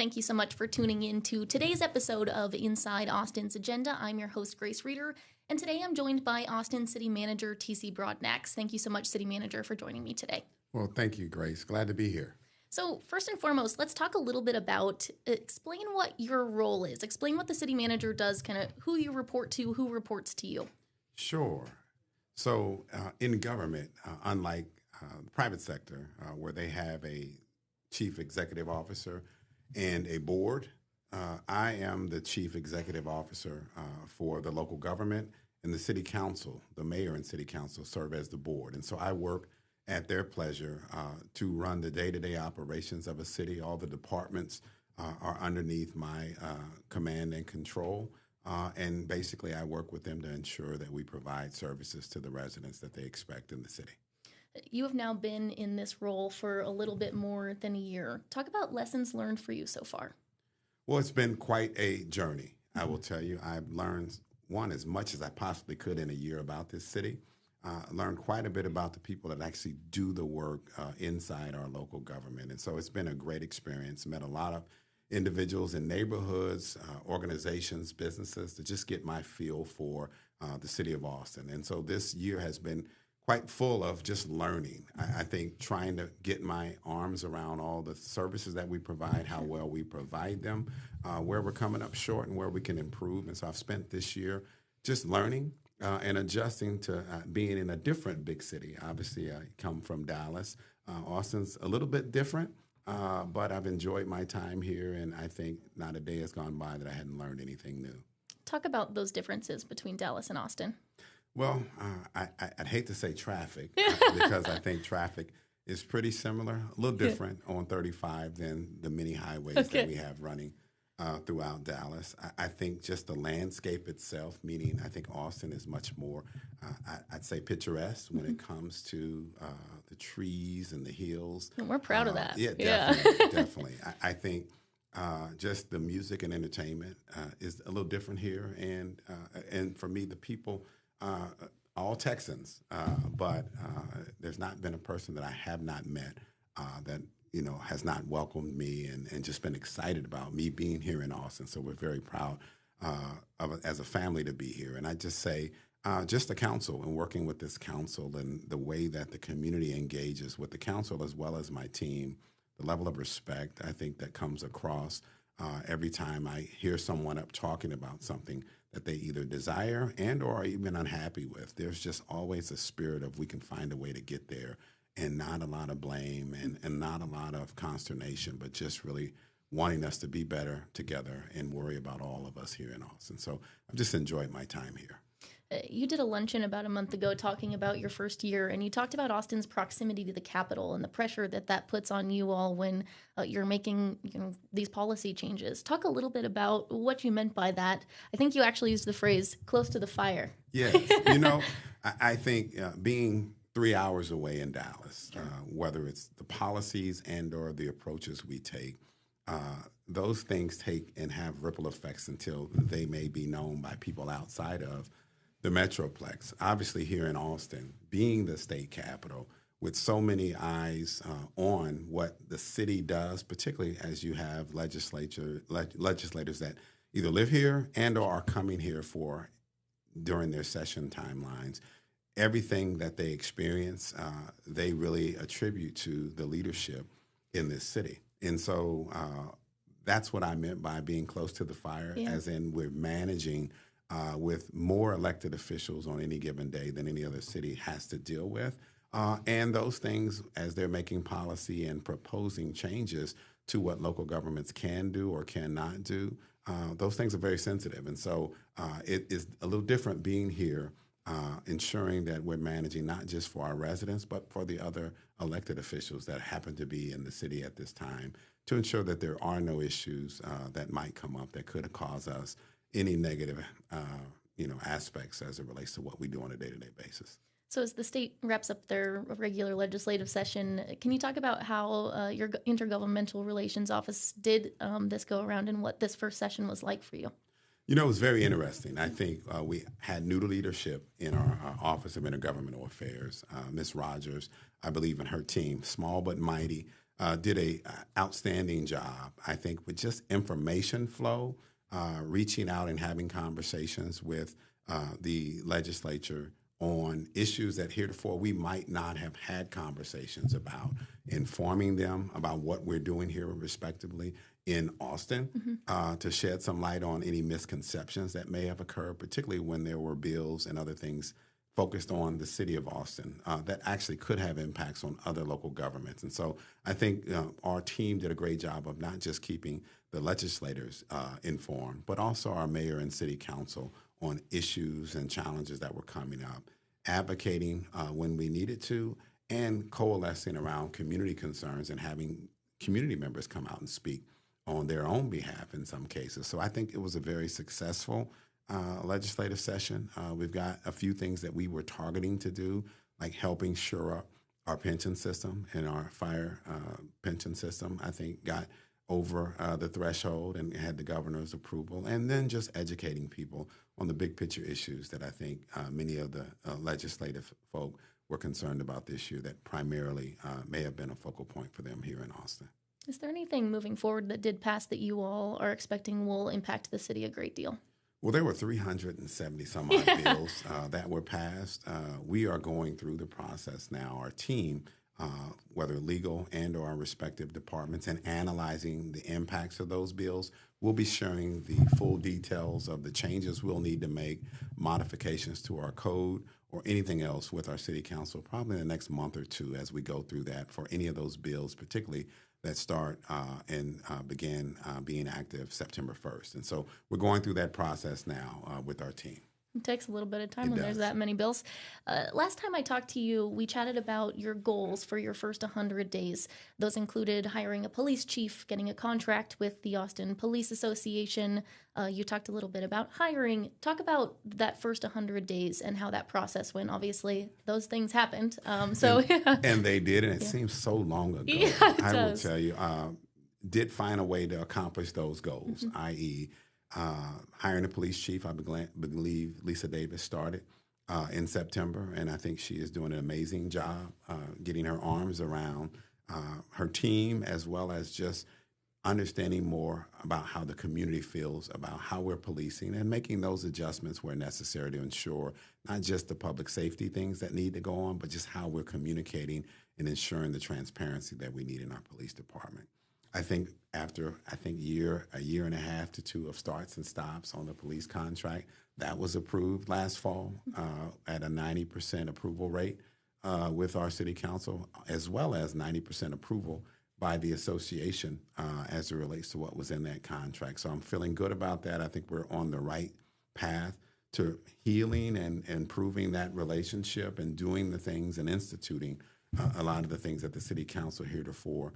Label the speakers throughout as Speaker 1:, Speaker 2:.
Speaker 1: Thank you so much for tuning in to today's episode of Inside Austin's Agenda. I'm your host, Grace Reeder, and today I'm joined by Austin City Manager TC Broadnax. Thank you so much, City Manager, for joining me today.
Speaker 2: Well, thank you, Grace. Glad to be here.
Speaker 1: So first and foremost, let's talk a little bit about, explain what your role is. Explain what the City Manager does, kind of who you report to, who reports to you.
Speaker 2: Sure. So in government, unlike the private sector, where they have a chief executive officer and a board, I am the chief executive officer for the local government, and the city council, the mayor and city council serve as the board. And so I work at their pleasure to run the day-to-day operations of a city. All the departments are underneath my command and control. And basically, I work with them to ensure that we provide services to the residents that they expect in the city.
Speaker 1: You have now been in this role for a little bit more than a year. Talk about lessons learned for you so far.
Speaker 2: Well, it's been quite a journey, I will tell you. I've learned, one, as much as I possibly could in a year about this city. Learned quite a bit about the people that actually do the work inside our local government. And so it's been a great experience. Met a lot of individuals in neighborhoods, organizations, businesses to just get my feel for the city of Austin. And so this year has been quite full of just learning. I think trying to get my arms around all the services that we provide, how well we provide them, where we're coming up short and where we can improve. And so I've spent this year just learning and adjusting to being in a different big city. Obviously, I come from Dallas. Austin's a little bit different, but I've enjoyed my time here, and I think not a day has gone by that I hadn't learned anything new.
Speaker 1: Talk about those differences between Dallas and Austin.
Speaker 2: Well, I'd hate to say traffic because I think traffic is pretty similar, a little different on 35 than the many highways that we have running throughout Dallas. I think just the landscape itself, meaning I think Austin is much more, I'd say, picturesque when it comes to the trees and the hills.
Speaker 1: And we're proud of that.
Speaker 2: Yeah, definitely, definitely. I think just the music and entertainment is a little different here. And for me, the people, all Texans, but there's not been a person that I have not met that has not welcomed me and just been excited about me being here in Austin. So we're very proud as a family to be here. And I just say, just the council and working with this council and the way that the community engages with the council as well as my team, the level of respect I think that comes across every time I hear someone up talking about something that they either desire and or are even unhappy with. There's just always a spirit of we can find a way to get there. And not a lot of blame and not a lot of consternation, but just really wanting us to be better together and worry about all of us here in Austin. So I've just enjoyed my time here.
Speaker 1: You did a luncheon about a month ago talking about your first year, and you talked about Austin's proximity to the Capitol and the pressure that puts on you all when you're making these policy changes. Talk a little bit about what you meant by that. I think you actually used the phrase "close to the fire."
Speaker 2: Yes, I think being 3 hours away in Dallas, whether it's the policies and or the approaches we take, those things take and have ripple effects until they may be known by people outside of the Metroplex. Obviously here in Austin, being the state capital, with so many eyes on what the city does, particularly as you have legislators that either live here and or are coming here for during their session timelines. Everything that they experience, they really attribute to the leadership in this city. And so that's what I meant by being close to the fire, as in we're managing with more elected officials on any given day than any other city has to deal with. And those things, as they're making policy and proposing changes to what local governments can do or cannot do, those things are very sensitive. And so it is a little different being here, ensuring that we're managing not just for our residents, but for the other elected officials that happen to be in the city at this time to ensure that there are no issues that might come up that could cause us any negative aspects as it relates to what we do on a day-to-day basis.
Speaker 1: So as the state wraps up their regular legislative session, can you talk about how your Intergovernmental Relations Office did this go around and what this first session was like for you?
Speaker 2: It was very interesting. I think we had new leadership in our Office of Intergovernmental Affairs. Ms. Rogers, I believe, and her team, small but mighty, did a outstanding job, I think, with just information flow, reaching out and having conversations with the legislature on issues that heretofore we might not have had conversations about, informing them about what we're doing here respectively in Austin, to shed some light on any misconceptions that may have occurred, particularly when there were bills and other things focused on the city of Austin that actually could have impacts on other local governments. And so I think our team did a great job of not just keeping the legislators informed, but also our mayor and city council on issues and challenges that were coming up, advocating when we needed to, and coalescing around community concerns and having community members come out and speak on their own behalf in some cases. So I think it was a very successful legislative session. We've got a few things that we were targeting to do, like helping shore up our pension system and our fire pension system, I think got over the threshold and had the governor's approval, and then just educating people on the big picture issues that I think many of the legislative folk were concerned about this year that primarily may have been a focal point for them here in Austin.
Speaker 1: Is there anything moving forward that did pass that you all are expecting will impact the city a great deal?
Speaker 2: Well, there were 370 some odd bills that were passed. We are going through the process now, our team, whether legal and or our respective departments, and analyzing the impacts of those bills. We'll be sharing the full details of the changes we'll need to make, modifications to our code, or anything else with our city council probably in the next month or two as we go through that for any of those bills, particularly that start and begin being active September 1st. And so we're going through that process now with our team.
Speaker 1: It takes a little bit of time when there's that many bills. Last time I talked to you, we chatted about your goals for your first 100 days. Those included hiring a police chief, getting a contract with the Austin Police Association. You talked a little bit about hiring. Talk about that first 100 days and how that process went. Obviously, those things happened. And
Speaker 2: they did, and it seems so long ago.
Speaker 1: Yeah,
Speaker 2: I will tell you, did find a way to accomplish those goals, i.e., hiring a police chief. I believe Lisa Davis started in September, and I think she is doing an amazing job getting her arms around her team, as well as just understanding more about how the community feels about how we're policing and making those adjustments where necessary to ensure not just the public safety things that need to go on, but just how we're communicating and ensuring the transparency that we need in our police department. I think after a year and a half to two of starts and stops on the police contract, that was approved last fall at a 90% approval rate with our city council, as well as 90% approval by the association as it relates to what was in that contract. So I'm feeling good about that. I think we're on the right path to healing and improving that relationship and doing the things and instituting a lot of the things that the city council heretofore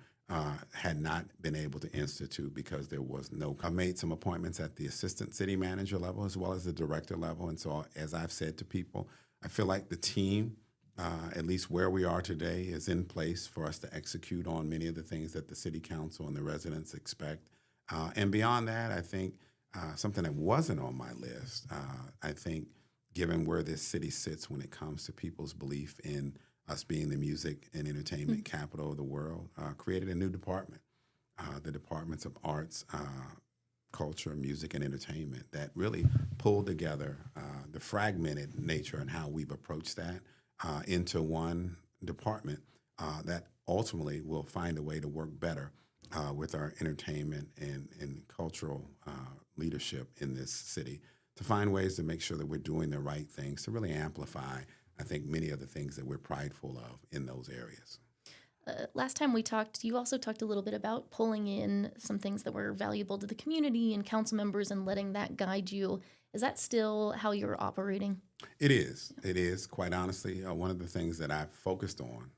Speaker 2: had not been able to institute because there was no. I made some appointments at the assistant city manager level as well as the director level. And so as I've said to people, I feel like the team, at least where we are today, is in place for us to execute on many of the things that the city council and the residents expect. And beyond that, I think something that wasn't on my list, I think given where this city sits when it comes to people's belief in us being the music and entertainment capital of the world, created a new department, the Departments of Arts, Culture, Music, and Entertainment, that really pulled together the fragmented nature and how we've approached that into one department that ultimately will find a way to work better with our entertainment and cultural leadership in this city to find ways to make sure that we're doing the right things to really amplify, I think, many of the things that we're prideful of in those areas.
Speaker 1: Last time we talked, you also talked a little bit about pulling in some things that were valuable to the community and council members and letting that guide you. Is that still how you're operating?
Speaker 2: It is. It is, quite honestly. One of the things that I've focused on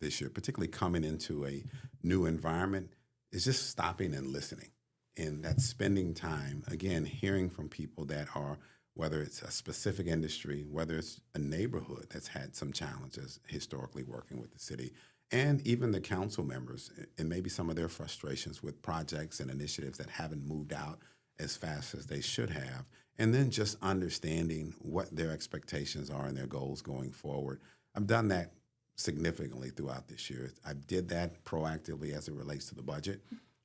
Speaker 2: this year, particularly coming into a new environment, is just stopping and listening. And that's spending time, again, hearing from people that are, whether it's a specific industry, whether it's a neighborhood that's had some challenges historically working with the city, and even the council members and maybe some of their frustrations with projects and initiatives that haven't moved out as fast as they should have, and then just understanding what their expectations are and their goals going forward. I've done that significantly throughout this year. I did that proactively as it relates to the budget,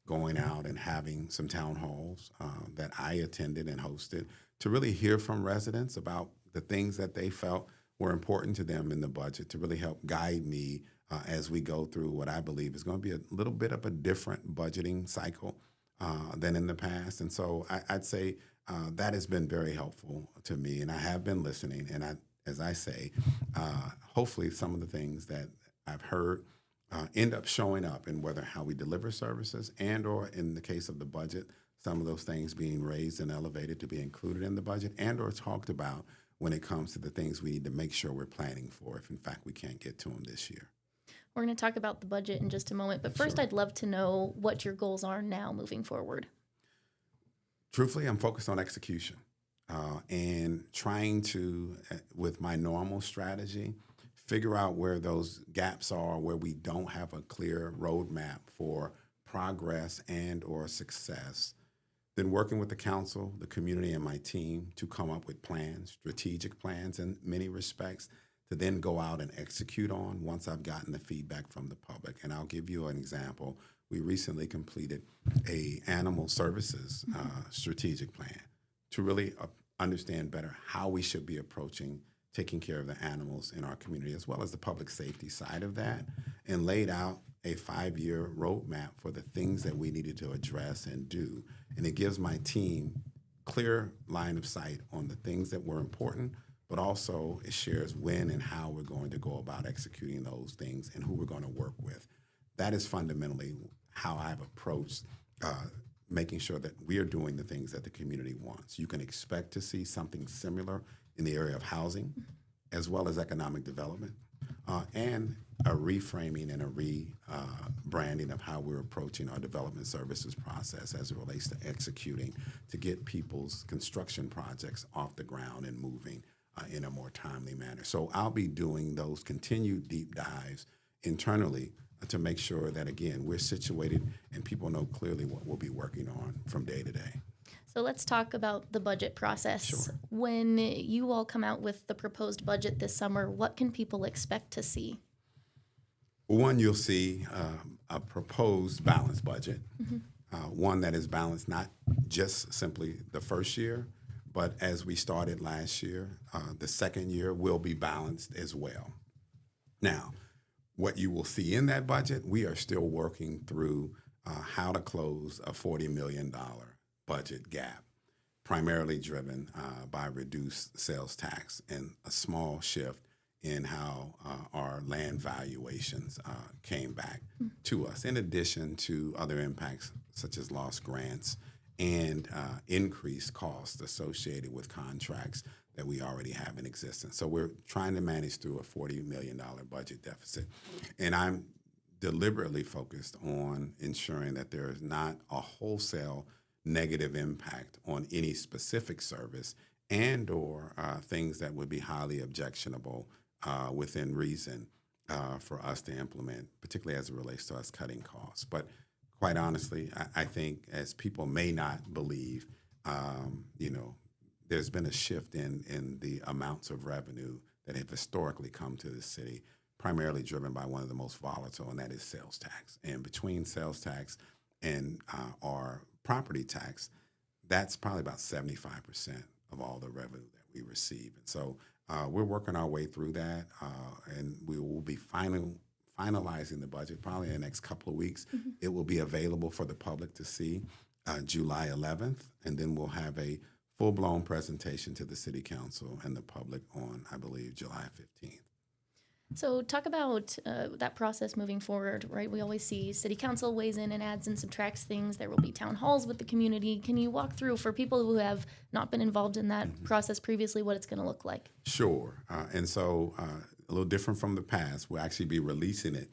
Speaker 2: going out and having some town halls that I attended and hosted to really hear from residents about the things that they felt were important to them in the budget to really help guide me as we go through what I believe is going to be a little bit of a different budgeting cycle than in the past. And so I'd say that has been very helpful to me, and I have been listening. And as I say, hopefully some of the things that I've heard end up showing up in whether how we deliver services and or in the case of the budget, some of those things being raised and elevated to be included in the budget and or talked about when it comes to the things we need to make sure we're planning for if in fact we can't get to them this year.
Speaker 1: We're going to talk about the budget in just a moment, but first
Speaker 2: Sure.
Speaker 1: I'd love to know what your goals are now moving forward.
Speaker 2: Truthfully, I'm focused on execution and trying to, with my normal strategy, figure out where those gaps are, where we don't have a clear roadmap for progress and or success. Then working with the council, the community, and my team to come up with plans, strategic plans in many respects, to then go out and execute on once I've gotten the feedback from the public. And I'll give you an example. We recently completed a animal services strategic plan to really understand better how we should be approaching taking care of the animals in our community, as well as the public safety side of that, and laid out a 5-year roadmap for the things that we needed to address and do. And it gives my team clear line of sight on the things that were important, but also it shares when and how we're going to go about executing those things and who we're going to work with. That is fundamentally how I've approached making sure that we are doing the things that the community wants. You can expect to see something similar in the area of housing, as well as economic development, and a reframing and a rebranding of how we're approaching our development services process as it relates to executing to get people's construction projects off the ground and moving in a more timely manner. So I'll be doing those continued deep dives internally to make sure that, again, we're situated and people know clearly what we'll be working on from day to day.
Speaker 1: So let's talk about the budget process.
Speaker 2: Sure.
Speaker 1: When you all come out with the proposed budget this summer, what can people expect to see?
Speaker 2: One, you'll see a proposed balanced budget, one that is balanced not just simply the first year, but as we started last year, the second year will be balanced as well. Now, what you will see in that budget, we are still working through how to close a $40 million budget gap, primarily driven by reduced sales tax and a small shift in how our land valuations came back to us, in addition to other impacts such as lost grants and increased costs associated with contracts that we already have in existence. So we're trying to manage through a $40 million budget deficit. And I'm deliberately focused on ensuring that there is not a wholesale negative impact on any specific service and or things that would be highly objectionable within reason for us to implement, particularly as it relates to us cutting costs. But quite honestly, I think as people may not believe, there's been a shift in the amounts of revenue that have historically come to the city, primarily driven by one of the most volatile, and that is sales tax. And between sales tax and our property tax, that's probably about 75% of all the revenue that we receive. And so we're working our way through that, and we will be finalizing the budget probably in the next couple of weeks. It will be available for the public to see July 11th, and then we'll have a full-blown presentation to the City Council and the public on, I believe, July 15th.
Speaker 1: So talk about that process moving forward, right? We always see City Council weighs in and adds and subtracts things. There will be town halls with the community. Can you walk through, for people who have not been involved in that process previously, what it's going to look like?
Speaker 2: Sure. And so a little different from the past, we'll actually be releasing it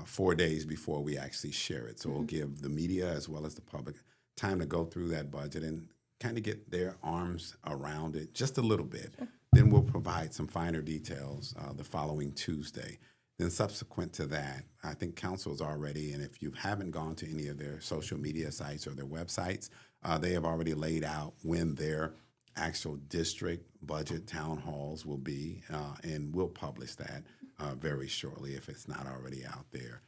Speaker 2: 4 days before we actually share it. So we'll give the media as well as the public time to go through that budget and kind of get their arms around it just a little bit. Sure. Then we'll provide some finer details the following Tuesday. Then subsequent to that, I think council's already, and if you haven't gone to any of their social media sites or their websites, they have already laid out when their actual district budget town halls will be, and we'll publish that very shortly if it's not already out there.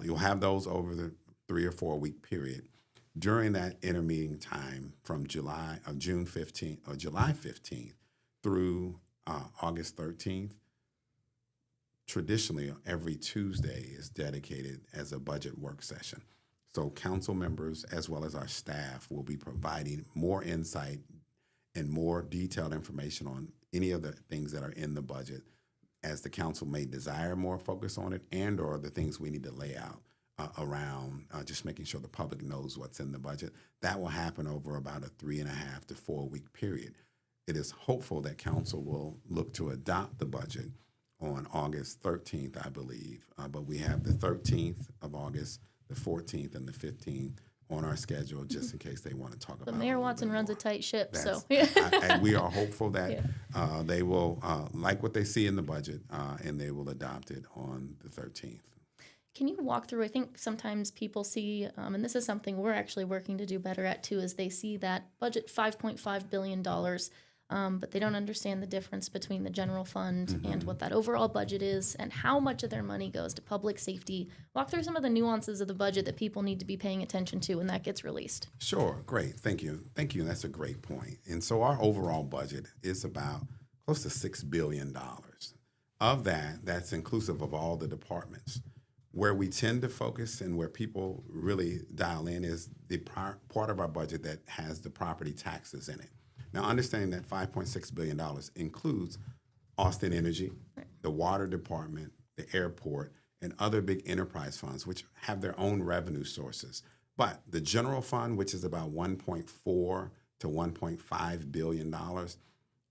Speaker 2: You'll have those over the 3 or 4 week period. During that intermeeting time from June 15th or July 15th through August 13th, traditionally every Tuesday is dedicated as a budget work session. So council members as well as our staff will be providing more insight and more detailed information on any of the things that are in the budget as the council may desire more focus on it and or the things we need to lay out around just making sure the public knows what's in the budget. That will happen over about a 3.5 to 4 week period. It is hopeful that council will look to adopt the budget on August 13th, I believe. But we have the 13th of August, the 14th, and the 15th on our schedule just in case they want to talk about it.
Speaker 1: But Mayor Watson runs a tight ship, so.
Speaker 2: And we are hopeful that they will like what they see in the budget and they will adopt it on the 13th.
Speaker 1: Can you walk through, I think sometimes people see, and this is something we're actually working to do better at too, is they see that budget $5.5 billion, but they don't understand the difference between the general fund and what that overall budget is and how much of their money goes to public safety. Walk through some of the nuances of the budget that people need to be paying attention to when that gets released.
Speaker 2: Sure, great, thank you. That's a great point. And so our overall budget is about close to $6 billion. Of that, that's inclusive of all the departments. Where we tend to focus and where people really dial in is the part of our budget that has the property taxes in it. Now, understanding that $5.6 billion includes Austin Energy, the water department, the airport, and other big enterprise funds, which have their own revenue sources. But the general fund, which is about $1.4 to $1.5 billion,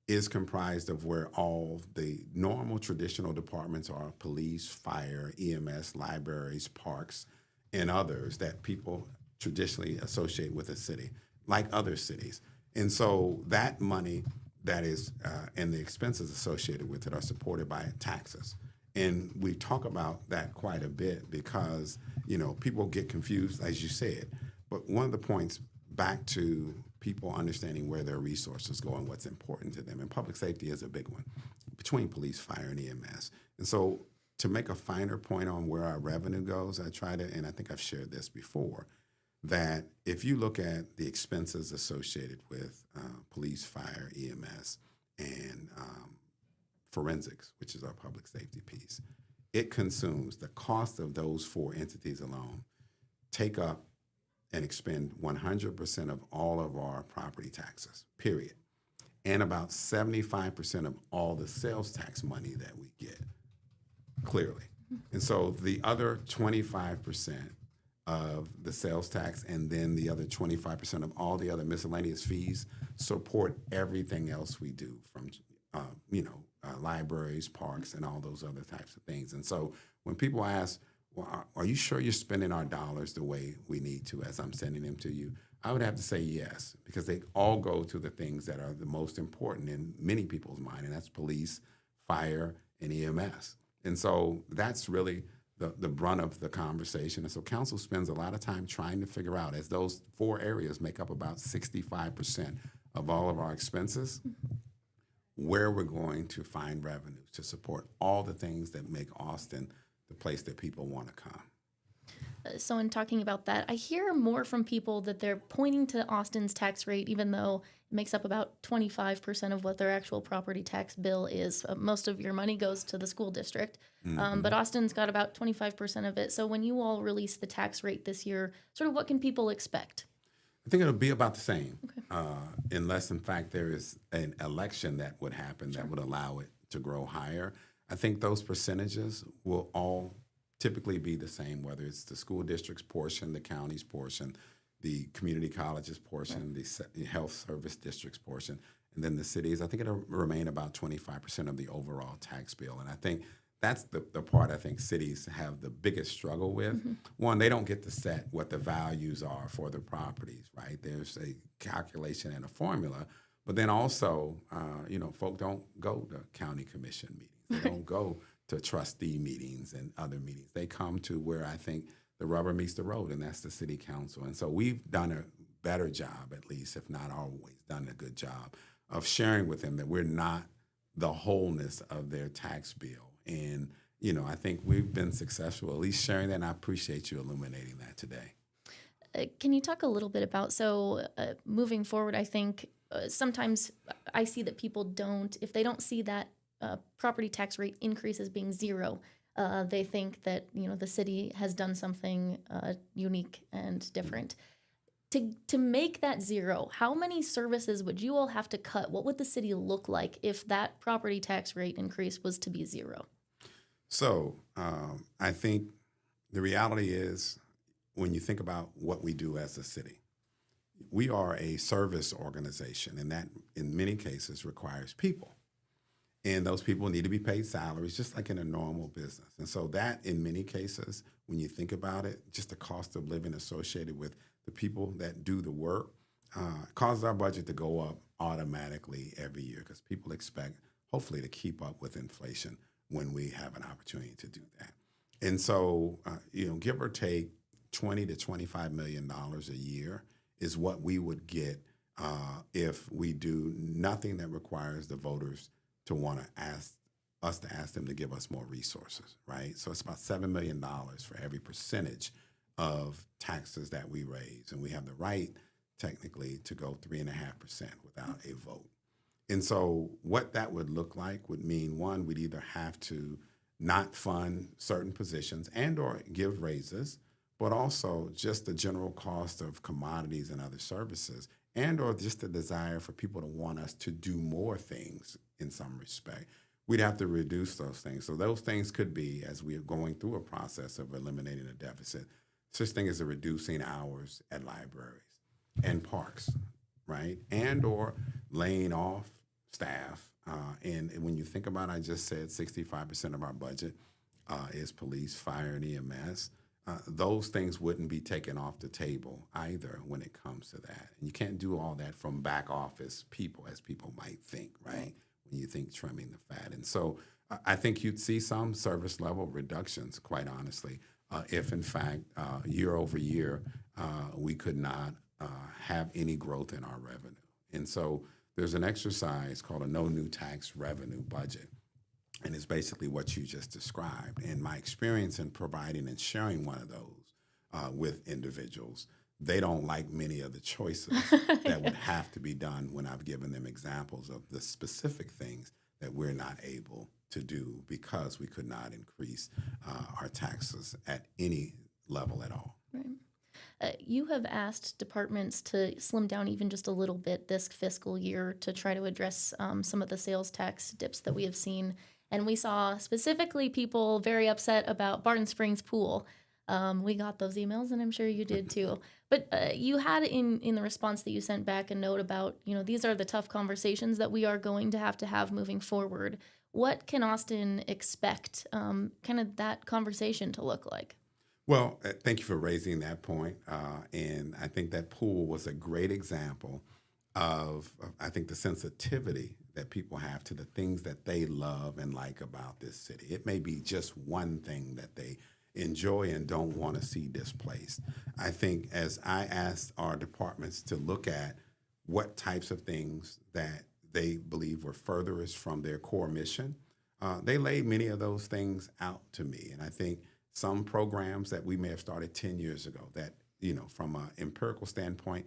Speaker 2: is comprised of where all the normal traditional departments are: police, fire, EMS, libraries, parks, and others that people traditionally associate with a city, like other cities. And so that money that is, and the expenses associated with it are supported by taxes. And we talk about that quite a bit because, people get confused, as you said. But one of the points back to people understanding where their resources go and what's important to them. And public safety is a big one between police, fire, and EMS. And so to make a finer point on where our revenue goes, I try to, and I think I've shared this before, that if you look at the expenses associated with police, fire, EMS, and forensics, which is our public safety piece, it consumes the cost of those 4 entities alone, take up and expend 100% of all of our property taxes, period, and about 75% of all the sales tax money that we get, clearly. And so the other 25% of the sales tax and then the other 25% of all the other miscellaneous fees support everything else we do from, libraries, parks, and all those other types of things. And so when people ask, well, are you sure you're spending our dollars the way we need to as I'm sending them to you? I would have to say yes, because they all go to the things that are the most important in many people's mind, and that's police, fire, and EMS. And so that's really the brunt of the conversation. And so council spends a lot of time trying to figure out, as those 4 areas make up about 65% of all of our expenses, where we're going to find revenues to support all the things that make Austin the place that people want to come.
Speaker 1: So in talking about that, I hear more from people that they're pointing to Austin's tax rate, even though it makes up about 25% of what their actual property tax bill is. Most of your money goes to the school district, but Austin's got about 25% of it. So when you all release the tax rate this year, sort of what can people expect?
Speaker 2: I think it'll be about the same, unless, in fact, there is an election that would happen that would allow it to grow higher. I think those percentages will all typically be the same, whether it's the school district's portion, the county's portion, the community college's portion, the health service district's portion, and then the cities. I think it'll remain about 25% of the overall tax bill. And I think that's the part I think cities have the biggest struggle with. One, they don't get to set what the values are for the properties, right? There's a calculation and a formula, but then also, folk don't go to county commission meetings. They don't go to trustee meetings and other meetings. They come to where I think the rubber meets the road, and that's the city council. And so we've done a better job, at least, if not always done a good job, of sharing with them that we're not the wholeness of their tax bill. And I think we've been successful, at least sharing that, and I appreciate you illuminating that today.
Speaker 1: Can you talk a little bit about, moving forward, I think sometimes I see that people don't, if they don't see that property tax rate increase as being zero, they think that, the city has done something unique and different. To make that zero, how many services would you all have to cut? What would the city look like if that property tax rate increase was to be zero?
Speaker 2: So I think the reality is when you think about what we do as a city, we are a service organization, and that in many cases requires people. And those people need to be paid salaries just like in a normal business. And so that in many cases, when you think about it, just the cost of living associated with the people that do the work causes our budget to go up automatically every year because people expect hopefully to keep up with inflation when we have an opportunity to do that. And so, give or take $20 to $25 million a year is what we would get if we do nothing that requires the voters to want to ask them to give us more resources, right? So it's about $7 million for every percentage of taxes that we raise. And we have the right, technically, to go 3.5% without a vote. And so what that would look like would mean, one, we'd either have to not fund certain positions and or give raises, but also just the general cost of commodities and other services, and or just the desire for people to want us to do more things in some respect. We'd have to reduce those things. So those things could be, as we are going through a process of eliminating a deficit, such thing as a reducing hours at libraries and parks, right? And or laying off staff. And when you think about it, I just said 65% of our budget is police, fire, and EMS. Those things wouldn't be taken off the table either when it comes to that. And you can't do all that from back office people, as people might think, right? When you think trimming the fat. And so I think you'd see some service level reductions, quite honestly, if in fact year over year we could not have any growth in our revenue. And so there's an exercise called a no new tax revenue budget. And it's basically what you just described. And my experience in providing and sharing one of those with individuals, they don't like many of the choices that would have to be done when I've given them examples of the specific things that we're not able to do because we could not increase our taxes at any level at all.
Speaker 1: Right. You have asked departments to slim down even just a little bit this fiscal year to try to address some of the sales tax dips that we have seen. And we saw specifically people very upset about Barton Springs Pool. We got those emails, and I'm sure you did too. But you had in the response that you sent back a note about, these are the tough conversations that we are going to have moving forward. What can Austin expect kind of that conversation to look like?
Speaker 2: Well, thank you for raising that point. And I think that pool was a great example of, I think, the sensitivity that people have to the things that they love and like about this city. It may be just one thing that they enjoy and don't want to see displaced. I think as I asked our departments to look at what types of things that they believe were furthest from their core mission, they laid many of those things out to me. And I think some programs that we may have started 10 years ago that, from an empirical standpoint,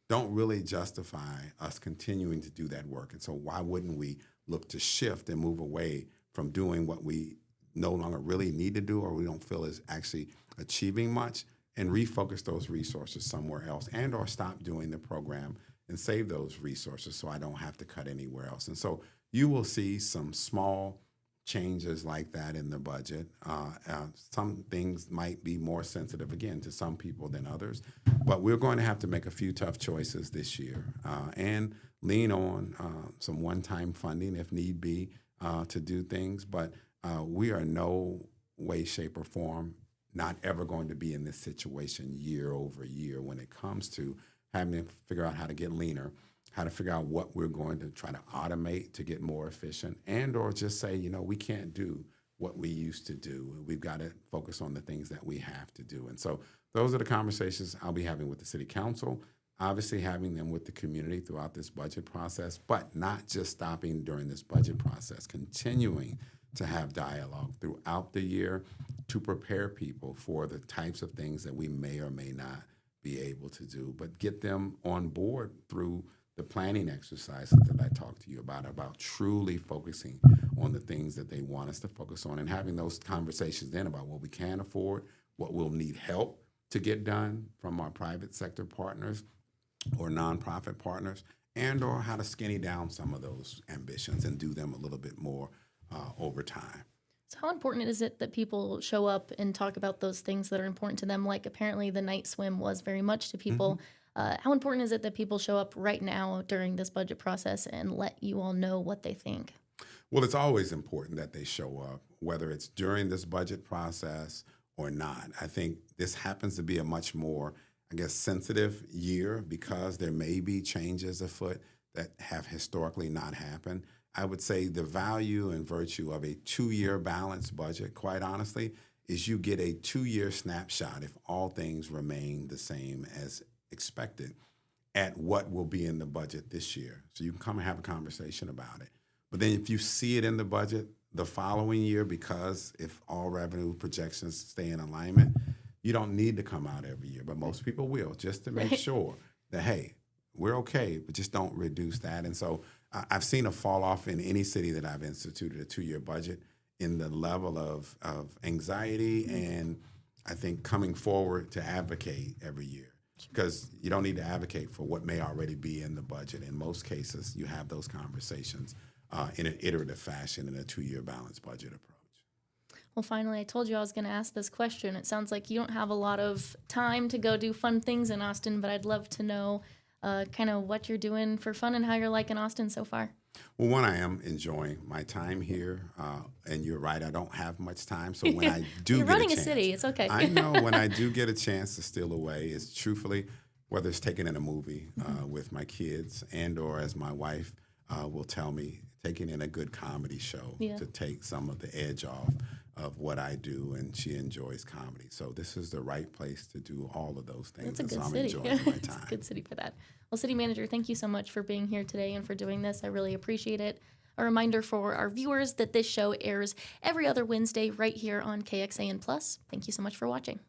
Speaker 2: don't really justify us continuing to do that work. And so why wouldn't we look to shift and move away from doing what we no longer really need to do or we don't feel is actually achieving much and refocus those resources somewhere else and or stop doing the program and save those resources so I don't have to cut anywhere else. And so you will see some small changes like that in the budget. Some things might be more sensitive, again, to some people than others. But we're going to have to make a few tough choices this year and lean on some one-time funding if need be to do things. But we are no way, shape, or form not ever going to be in this situation year over year when it comes to having to figure out how to get leaner, how to figure out what we're going to try to automate to get more efficient, and or just say, we can't do what we used to do. We've got to focus on the things that we have to do. And so those are the conversations I'll be having with the city council, obviously having them with the community throughout this budget process, but not just stopping during this budget process, continuing to have dialogue throughout the year to prepare people for the types of things that we may or may not be able to do, but get them on board through the planning exercises that I talked to you about truly focusing on the things that they want us to focus on and having those conversations then about what we can afford, what we'll need help to get done from our private sector partners or nonprofit partners, and or how to skinny down some of those ambitions and do them a little bit more over time.
Speaker 1: So how important is it that people show up and talk about those things that are important to them? Like apparently the night swim was very much to people. How important is it that people show up right now during this budget process and let you all know what they think?
Speaker 2: Well, it's always important that they show up, whether it's during this budget process or not. I think this happens to be a much more, I guess, sensitive year because there may be changes afoot that have historically not happened. I would say the value and virtue of a 2-year balanced budget, quite honestly, is you get a 2-year snapshot if all things remain the same as expected at what will be in the budget this year. So you can come and have a conversation about it. But then if you see it in the budget the following year, because if all revenue projections stay in alignment, you don't need to come out every year. But most people will, just to make sure that, hey, we're okay, but just don't reduce that. And so I've seen a fall off in any city that I've instituted a 2-year budget in the level of anxiety and I think coming forward to advocate every year. Because you don't need to advocate for what may already be in the budget. In most cases, you have those conversations in an iterative fashion in a 2-year balanced budget approach.
Speaker 1: Well, finally, I told you I was going to ask this question. It sounds like you don't have a lot of time to go do fun things in Austin, but I'd love to know kind of what you're doing for fun and how you're liking Austin so far.
Speaker 2: Well, one, I am enjoying my time here, and you're right, I don't have much time. So when I do
Speaker 1: You're
Speaker 2: get
Speaker 1: running
Speaker 2: a chance,
Speaker 1: city, it's okay.
Speaker 2: I know when I do get a chance to steal away, it's truthfully whether it's taking in a movie with my kids, and or as my wife will tell me, taking in a good comedy show to take some of the edge off of what I do, and she enjoys comedy. So this is the right place to do all of those things.
Speaker 1: It's a good
Speaker 2: so I'm
Speaker 1: city.
Speaker 2: enjoying my time.
Speaker 1: It's a good city for that. Well, City Manager, thank you so much for being here today and for doing this. I really appreciate it. A reminder for our viewers that this show airs every other Wednesday right here on KXAN+. Thank you so much for watching.